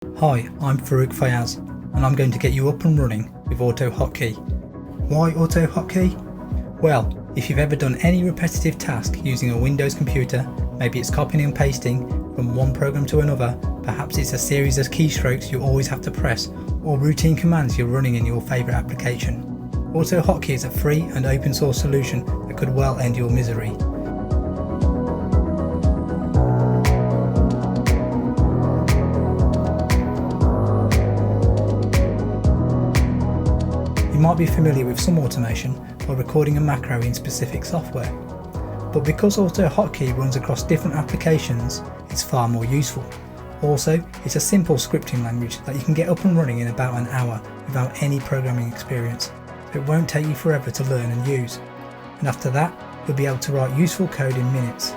Hi, I'm Farouk Fayaz, and I'm going to get you up and running with AutoHotKey. Why AutoHotKey? Well, if you've ever done any repetitive task using a Windows computer, maybe it's copying and pasting from one program to another, perhaps it's a series of keystrokes you always have to press, or routine commands you're running in your favourite application. AutoHotKey is a free and open source solution that could well end your misery. You might be familiar with some automation by recording a macro in specific software, but because AutoHotKey runs across different applications, it's far more useful. Also, it's a simple scripting language that you can get up and running in about an hour without any programming experience, so it won't take you forever to learn and use. And after that, you'll be able to write useful code in minutes.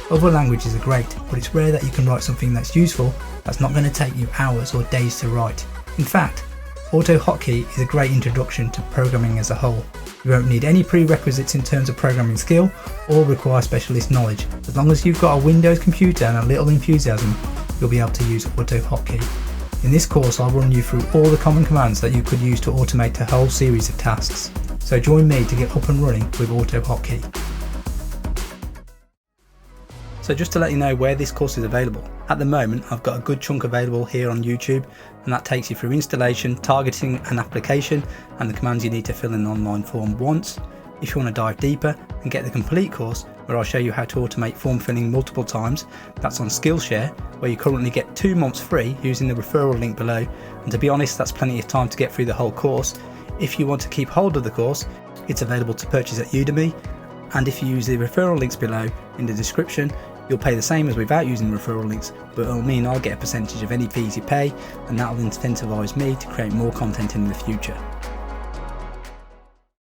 Other languages are great, but it's rare that you can write something that's useful that's not going to take you hours or days to write. In fact, AutoHotKey is a great introduction to programming as a whole. You won't need any prerequisites in terms of programming skill or require specialist knowledge. As long as you've got a Windows computer and a little enthusiasm, you'll be able to use AutoHotKey. In this course, I'll run you through all the common commands that you could use to automate a whole series of tasks. So join me to get up and running with AutoHotKey. So just to let you know where this course is available, at the moment I've got a good chunk available here on YouTube, and that takes you through installation, targeting an application and the commands you need to fill in an online form once. If you want to dive deeper and get the complete course where I'll show you how to automate form filling multiple times, that's on Skillshare, where you currently get 2 months free using the referral link below, and to be honest that's plenty of time to get through the whole course. If you want to keep hold of the course, it's available to purchase at Udemy, and if you use the referral links below in the description, you'll pay the same as without using referral links, but it'll mean I'll get a percentage of any fees you pay, and that'll incentivise me to create more content in the future.